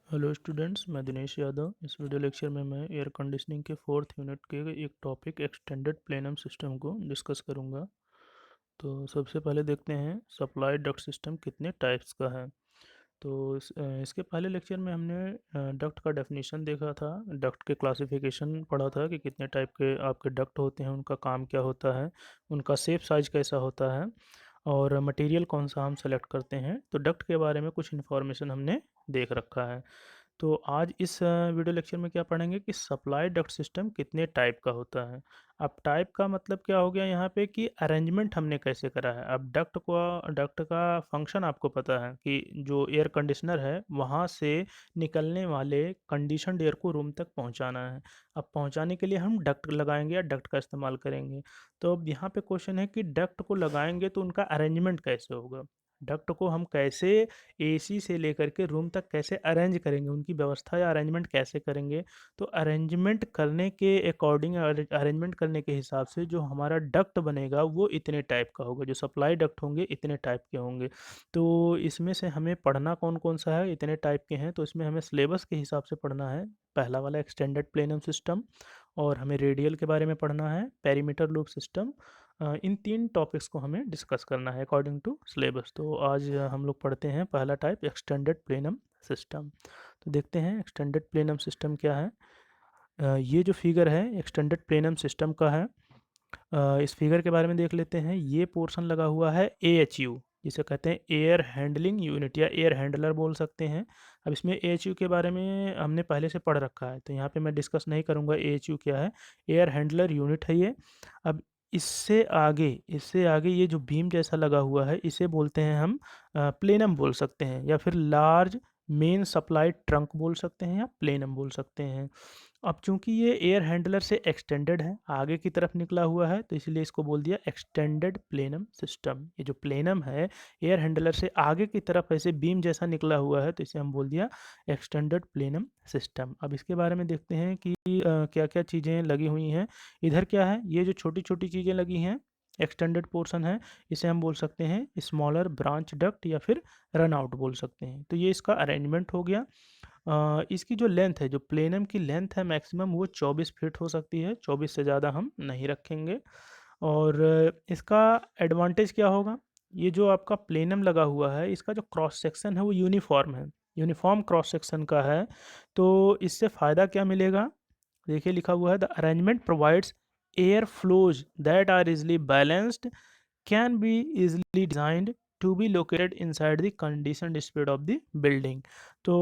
Hello students, मैं दिनेश यादव। इस video lecture में मैं एयर कंडीशनिंग के फोर्थ यूनिट के एक टॉपिक एक्सटेंडेड प्लेनम सिस्टम को डिस्कस करूंगा। तो सबसे पहले देखते हैं सप्लाई डक्ट सिस्टम कितने टाइप्स का है। तो इसके पहले लेक्चर में हमने डक्ट का डेफिनेशन देखा था, डक्ट के क्लासिफिकेशन पढ़ा था कि कितने टाइप के आपके डक्ट होते हैं, उनका काम क्या होता है, उनका शेप साइज कैसा होता है और मटेरियल कौन सा हम सेलेक्ट करते हैं। तो डक्ट के बारे में कुछ इन्फॉर्मेशन हमने देख रखा है। तो आज इस वीडियो लेक्चर में क्या पढ़ेंगे कि सप्लाई डक्ट सिस्टम कितने टाइप का होता है। अब टाइप का मतलब क्या हो गया यहाँ पे कि अरेंजमेंट हमने कैसे करा है। अब डक्ट का फंक्शन आपको पता है कि जो एयर कंडीशनर है वहाँ से निकलने वाले कंडीशनड एयर को रूम तक पहुँचाना है। अब पहुँचाने के लिए हम डक्ट लगाएंगे या डक्ट का इस्तेमाल करेंगे। तो अब यहाँ पे क्वेश्चन है कि डक्ट को लगाएंगे तो उनका अरेंजमेंट कैसे होगा, डक्ट को हम कैसे एसी से लेकर के रूम तक कैसे अरेंज करेंगे, उनकी व्यवस्था या अरेंजमेंट कैसे करेंगे। तो अरेंजमेंट करने के अकॉर्डिंग, अरेंजमेंट करने के हिसाब से जो हमारा डक्ट बनेगा वो इतने टाइप का होगा, जो सप्लाई डक्ट होंगे इतने टाइप के होंगे। तो इसमें से हमें पढ़ना कौन कौन सा है, इतने टाइप के हैं, तो इसमें हमें सिलेबस के हिसाब से पढ़ना है। पहला वाला एक्सटेंडेड प्लेनम सिस्टम, और हमें रेडियल के बारे में पढ़ना है, पेरीमीटर लूप सिस्टम। इन तीन टॉपिक्स को हमें डिस्कस करना है अकॉर्डिंग टू सिलेबस। तो आज हम लोग पढ़ते हैं पहला टाइप एक्सटेंडेड प्लेनम सिस्टम। तो देखते हैं एक्सटेंडेड प्लेनम सिस्टम क्या है। ये जो फिगर है एक्सटेंडेड प्लेनम सिस्टम का है। इस फिगर के बारे में देख लेते हैं। ये पोर्शन लगा हुआ है AHU, जिसे कहते हैं एयर हैंडलिंग यूनिट या एयर हैंडलर बोल सकते हैं। अब इसमें AHU के बारे में हमने पहले से पढ़ रखा है, तो यहाँ पे मैं डिस्कस नहीं करूँगा AHU क्या है। एयर हैंडलर यूनिट है ये। अब इससे आगे ये जो बीम जैसा लगा हुआ है इसे बोलते हैं हम प्लेनम बोल सकते हैं, या फिर लार्ज मेन सप्लाई ट्रंक बोल सकते हैं, या प्लेनम बोल सकते हैं। अब चूंकि ये एयर हैंडलर से एक्सटेंडेड है, आगे की तरफ निकला हुआ है, तो इसलिए इसको बोल दिया एक्सटेंडेड प्लेनम सिस्टम। ये जो प्लेनम है एयर हैंडलर से आगे की तरफ ऐसे बीम जैसा निकला हुआ है, तो इसे हम बोल दिया एक्सटेंडेड प्लेनम सिस्टम। अब इसके बारे में देखते हैं कि क्या क्या चीज़ें लगी हुई हैं। इधर क्या है, ये जो छोटी छोटी चीज़ें लगी हैं एक्सटेंडेड पोर्शन है, इसे हम बोल सकते हैं स्मॉलर ब्रांच डक्ट या फिर रन आउट बोल सकते हैं। तो ये इसका अरेंजमेंट हो गया। इसकी जो लेंथ है, जो प्लेनम की लेंथ है मैक्सिमम वो 24 फीट हो सकती है, 24 से ज़्यादा हम नहीं रखेंगे। और इसका एडवांटेज क्या होगा, ये जो आपका प्लेनम लगा हुआ है इसका जो क्रॉस सेक्शन है वो यूनिफॉर्म है, यूनिफॉर्म क्रॉस सेक्शन का है। तो इससे फ़ायदा क्या मिलेगा, देखिए लिखा हुआ है the arrangement provides air flows that are easily balanced, can be easily designed to be located inside the conditioned speed of the building। तो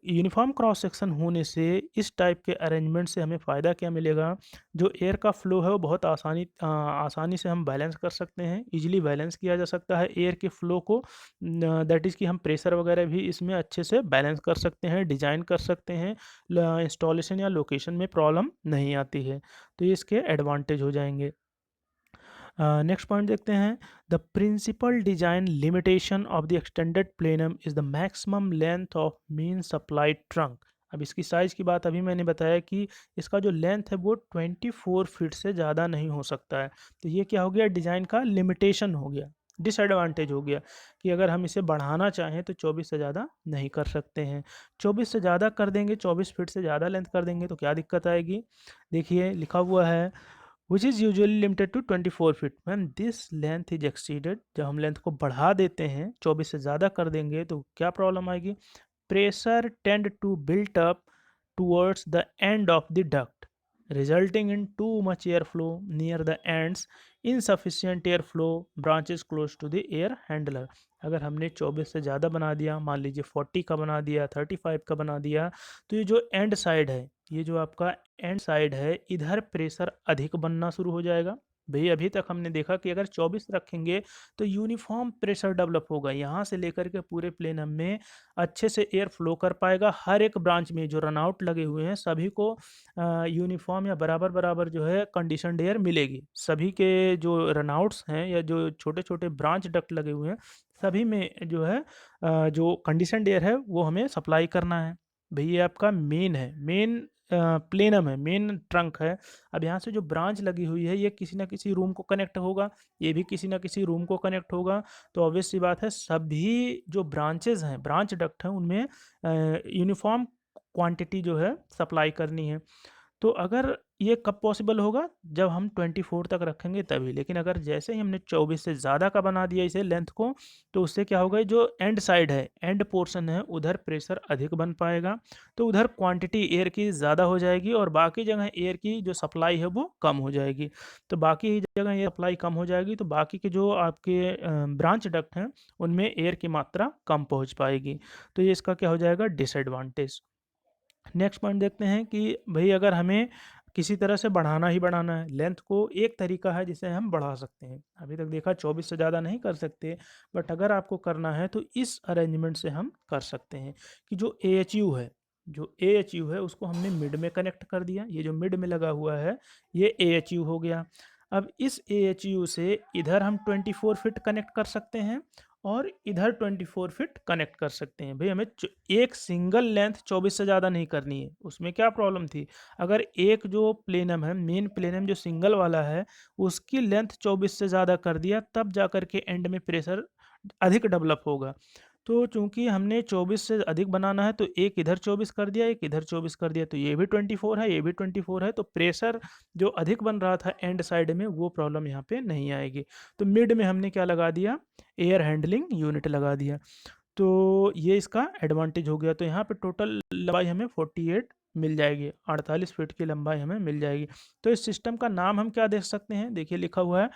यूनिफॉर्म क्रॉस सेक्शन होने से इस टाइप के अरेंजमेंट से हमें फ़ायदा क्या मिलेगा, जो एयर का फ्लो है वो बहुत आसानी से हम बैलेंस कर सकते हैं, इजीली बैलेंस किया जा सकता है एयर के फ्लो को। दैट इज़ कि हम प्रेशर वगैरह भी इसमें अच्छे से बैलेंस कर सकते हैं, डिज़ाइन कर सकते हैं, इंस्टॉलेशन या लोकेशन में प्रॉब्लम नहीं आती है। तो ये इसके एडवांटेज हो जाएंगे। नेक्स्ट पॉइंट देखते हैं। The principal design limitation of the extended plenum is the maximum length of main supply trunk. अब इसकी साइज़ की बात अभी मैंने बताया कि इसका जो लेंथ है वो 24 फीट से ज़्यादा नहीं हो सकता है। तो ये क्या हो गया, डिज़ाइन का लिमिटेशन हो गया, डिसएडवांटेज हो गया कि अगर हम इसे बढ़ाना चाहें तो 24 से ज़्यादा नहीं कर सकते हैं। 24 से ज़्यादा कर देंगे, 24 फीट से ज़्यादा लेंथ कर देंगे तो क्या दिक्कत आएगी। देखिए लिखा हुआ है which is usually limited to 24 feet when this length is exceeded। जब हम लेंथ को बढ़ा देते हैं 24 से ज़्यादा कर देंगे तो क्या प्रॉब्लम आएगी, pressure tend to build up towards the end of the duct, resulting in too much airflow near the ends, insufficient airflow branches close to the air handler। अगर हमने 24 से ज़्यादा बना दिया, मान लीजिए 40 का बना दिया, 35 का बना दिया, तो ये जो एंड साइड है, ये जो आपका एंड साइड है, इधर प्रेशर अधिक बनना शुरू हो जाएगा। भई अभी तक हमने देखा कि अगर 24 रखेंगे तो यूनिफॉर्म प्रेशर डेवलप होगा, यहाँ से लेकर के पूरे प्लेनम में अच्छे से एयर फ्लो कर पाएगा। हर एक ब्रांच में जो रनआउट लगे हुए हैं सभी को यूनिफॉर्म या बराबर बराबर जो है कंडीशनड एयर मिलेगी। सभी के जो रनआउट्स हैं या जो छोटे छोटे ब्रांच डक्ट लगे हुए हैं सभी में जो है जो कंडीशनड एयर है वो हमें सप्लाई करना है। भई ये आपका मेन है, मेन प्लेनम है, मेन ट्रंक है। अब यहाँ से जो ब्रांच लगी हुई है ये किसी न किसी रूम को कनेक्ट होगा, ये भी किसी न किसी रूम को कनेक्ट होगा। तो ऑब्वियस सी बात है सभी जो ब्रांचेज़ हैं, ब्रांच डक्ट हैं, उनमें यूनिफ़ॉर्म क्वांटिटी जो है सप्लाई करनी है। तो अगर ये कब पॉसिबल होगा? जब हम 24 तक रखेंगे तभी। लेकिन अगर जैसे ही हमने 24 से ज़्यादा का बना दिया इसे लेंथ को, तो उससे क्या होगा, जो एंड साइड है, एंड पोर्शन है, उधर प्रेशर अधिक बन पाएगा। तो उधर क्वांटिटी एयर की ज़्यादा हो जाएगी और बाकी जगह एयर की जो सप्लाई है वो कम हो जाएगी। तो बाकी जगह एयर सप्लाई कम हो जाएगी तो बाकी के जो आपके ब्रांच डक्ट हैं, उनमें एयर की मात्रा कम पहुँच पाएगी। तो ये इसका क्या हो जाएगा, डिसएडवांटेज। नेक्स्ट पॉइंट देखते हैं कि भाई अगर हमें किसी तरह से बढ़ाना ही बढ़ाना है लेंथ को, एक तरीका है जिसे हम बढ़ा सकते हैं। अभी तक देखा 24 से ज़्यादा नहीं कर सकते, बट अगर आपको करना है तो इस अरेंजमेंट से हम कर सकते हैं कि जो AHU है, जो AHU है उसको हमने मिड में कनेक्ट कर दिया। ये जो मिड में लगा हुआ है ये AHU हो गया। अब इस AHU से इधर हम 24 फिट कनेक्ट कर सकते हैं और इधर 24 फिट कनेक्ट कर सकते हैं। भई हमें एक सिंगल लेंथ 24 से ज़्यादा नहीं करनी है। उसमें क्या प्रॉब्लम थी? अगर एक जो प्लेनम है, मेन प्लेनम जो सिंगल वाला है, उसकी लेंथ 24 से ज़्यादा कर दिया तब जा कर के एंड में प्रेशर अधिक डेवलप होगा। तो चूँकि हमने 24 से अधिक बनाना है तो एक इधर 24 कर दिया, एक इधर 24 कर दिया, तो ये भी 24 है, ये भी 24 है, तो प्रेशर जो अधिक बन रहा था एंड साइड में वो प्रॉब्लम यहाँ पे नहीं आएगी। तो मिड में हमने क्या लगा दिया, एयर हैंडलिंग यूनिट लगा दिया। तो ये इसका एडवांटेज हो गया। तो यहाँ पे टोटल लंबाई हमें 48 मिल जाएगी, 48 फीट की लंबाई हमें मिल जाएगी। तो इस सिस्टम का नाम हम क्या दे सकते हैं, देखिए लिखा हुआ है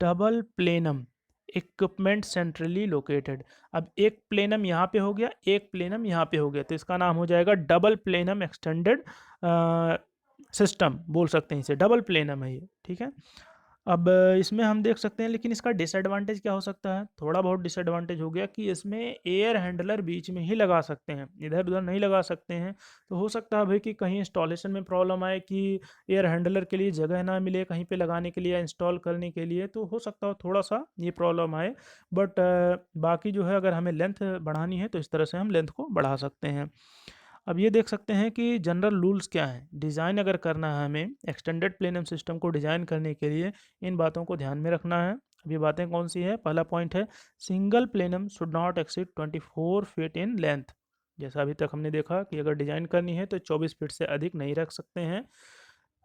double plenum equipment centrally located. अब एक प्लेनम यहाँ पे हो गया, एक प्लेनम यहाँ पे हो गया, तो इसका नाम हो जाएगा डबल प्लेनम एक्सटेंडेड सिस्टम, बोल सकते हैं इसे, डबल प्लेनम है ये, ठीक है। अब इसमें हम देख सकते हैं, लेकिन इसका डिसएडवांटेज क्या हो सकता है, थोड़ा बहुत डिसएडवांटेज हो गया कि इसमें एयर हैंडलर बीच में ही लगा सकते हैं, इधर उधर नहीं लगा सकते हैं। तो हो सकता है भाई कि कहीं इंस्टॉलेशन में प्रॉब्लम आए कि एयर हैंडलर के लिए जगह ना मिले कहीं पे लगाने के लिए या इंस्टॉल करने के लिए, तो हो सकता है थोड़ा सा ये प्रॉब्लम आए। बट बाकी जो है अगर हमें लेंथ बढ़ानी है तो इस तरह से हम लेंथ को बढ़ा सकते हैं। अब ये देख सकते हैं कि जनरल रूल्स क्या हैं, डिज़ाइन अगर करना है हमें एक्सटेंडेड प्लेनम सिस्टम को डिज़ाइन करने के लिए इन बातों को ध्यान में रखना है। अब ये बातें कौन सी है, पहला पॉइंट है single plenum should not exceed 24 feet in length. जैसा अभी तक हमने देखा कि अगर डिज़ाइन करनी है तो 24 फीट से अधिक नहीं रख सकते हैं।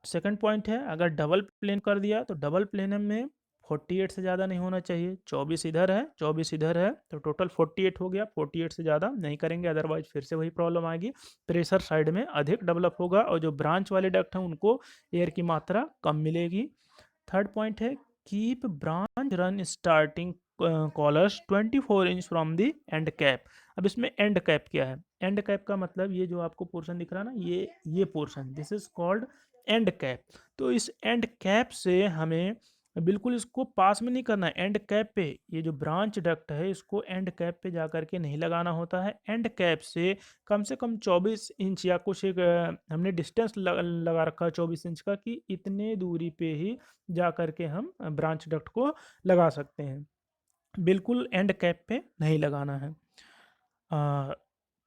सेकंड पॉइंट है अगर डबल प्लेन कर दिया तो डबल प्लेनम में 48 से ज़्यादा नहीं होना चाहिए, 24 इधर है 24 इधर है, तो टोटल 48 हो गया, 48 से ज़्यादा नहीं करेंगे अदरवाइज फिर से वही प्रॉब्लम आएगी, प्रेशर साइड में अधिक डेवलप होगा और जो ब्रांच वाले डक्ट हैं उनको एयर की मात्रा कम मिलेगी। थर्ड पॉइंट है keep branch run starting collars 24 inch from the end cap. अब इसमें एंड कैप क्या है, एंड कैप का मतलब ये जो आपको पोर्शन दिख रहा है ना, ये portion, this is called and cap. तो इस एंड कैप से हमें बिल्कुल इसको पास में नहीं करना है, एंड कैप पे, ये जो ब्रांच डक्ट है इसको एंड कैप पे जा करके नहीं लगाना होता है। एंड कैप से कम 24 इंच या कुछ एक हमने डिस्टेंस लगा रखा है 24 इंच का, कि इतने दूरी पे ही जा करके हम ब्रांच डक्ट को लगा सकते हैं, बिल्कुल एंड कैप पे नहीं लगाना है।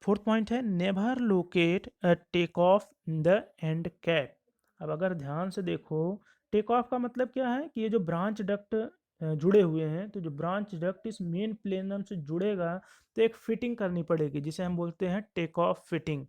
फोर्थ पॉइंट है never locate take off the end cap. अब अगर ध्यान से देखो, टेक ऑफ का मतलब क्या है कि ये जो ब्रांच डक्ट जुड़े हुए हैं, तो जो ब्रांच डक्ट इस मेन प्लेनम से जुड़ेगा तो एक फिटिंग करनी पड़ेगी जिसे हम बोलते हैं टेक ऑफ फिटिंग।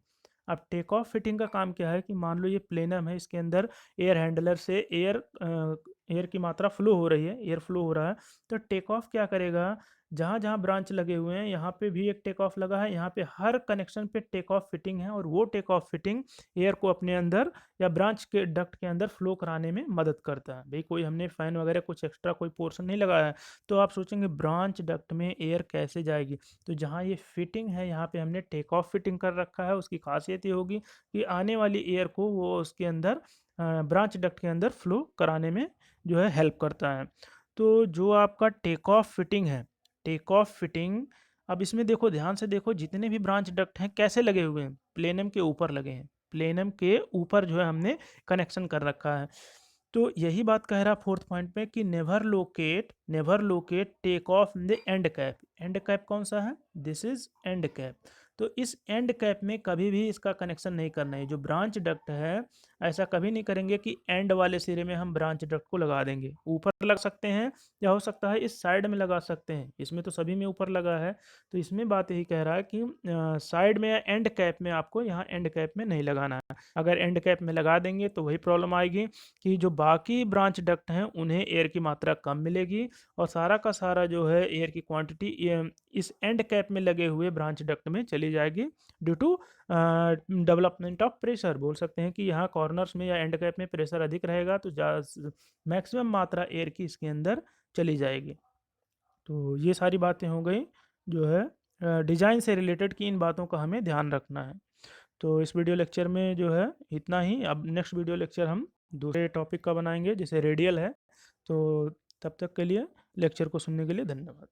अब टेक ऑफ फिटिंग का काम क्या है कि मान लो ये प्लेनम है, इसके अंदर एयर हैंडलर से एयर की मात्रा फ्लो हो रही है, एयर फ्लो हो रहा है, तो टेक ऑफ क्या करेगा, जहाँ जहाँ ब्रांच लगे हुए हैं यहाँ पे भी एक टेक ऑफ लगा है, यहाँ पे हर कनेक्शन पे टेक ऑफ फिटिंग है, और वो टेक ऑफ फिटिंग एयर को अपने अंदर या ब्रांच के डक्ट के अंदर फ्लो कराने में मदद करता है। भाई कोई हमने फैन वगैरह कुछ एक्स्ट्रा कोई पोर्शन नहीं लगाया है, तो आप सोचेंगे ब्रांच डक्ट में एयर कैसे जाएगी, तो जहाँ ये फिटिंग है यहाँ पे हमने टेक ऑफ फिटिंग कर रखा है। उसकी खासियत ये होगी कि आने वाली एयर को वो उसके अंदर ब्रांच डक्ट के अंदर फ्लो कराने में जो है हेल्प करता है। तो जो आपका टेक ऑफ फिटिंग है, टेक ऑफ फिटिंग, अब इसमें देखो ध्यान से देखो जितने भी ब्रांच डक्ट हैं कैसे लगे हुए हैं, प्लेनम के ऊपर लगे हैं, प्लेनम के ऊपर जो है हमने कनेक्शन कर रखा है। तो यही बात कह रहा फोर्थ पॉइंट में कि never locate take off the end cap. End cap कौन सा है, दिस इज एंड कैप। तो इस एंड कैप में कभी भी इसका कनेक्शन नहीं करना है। जो ब्रांच डक्ट है, ऐसा कभी नहीं करेंगे कि एंड वाले सिरे में हम ब्रांच डक्ट को लगा देंगे। ऊपर लग सकते हैं या हो सकता है इस साइड में लगा सकते हैं, इसमें तो सभी में ऊपर लगा है। तो इसमें बात यही कह रहा है कि साइड में या एंड कैप में आपको यहाँ एंड कैप में नहीं लगाना है। अगर एंड कैप में लगा देंगे तो वही प्रॉब्लम आएगी कि जो बाकी ब्रांच डक्ट हैं उन्हें एयर की मात्रा कम मिलेगी और सारा का सारा जो है एयर की क्वांटिटी इस एंड कैप में लगे हुए ब्रांच डक्ट में चली जाएगी due to development of pressure. बोल सकते हैं कि यहाँ कॉर्नर्स में या एंड कैप में प्रेशर अधिक रहेगा तो मैक्सिमम मात्रा एयर की इसके अंदर चली जाएगी। तो ये सारी बातें हो गई जो है डिज़ाइन से रिलेटेड कि इन बातों का हमें ध्यान रखना है। तो इस वीडियो लेक्चर में जो है इतना ही। अब नेक्स्ट वीडियो लेक्चर हम दूसरे टॉपिक का बनाएंगे जिसे रेडियल है। तो तब तक के लिए लेक्चर को सुनने के लिए धन्यवाद।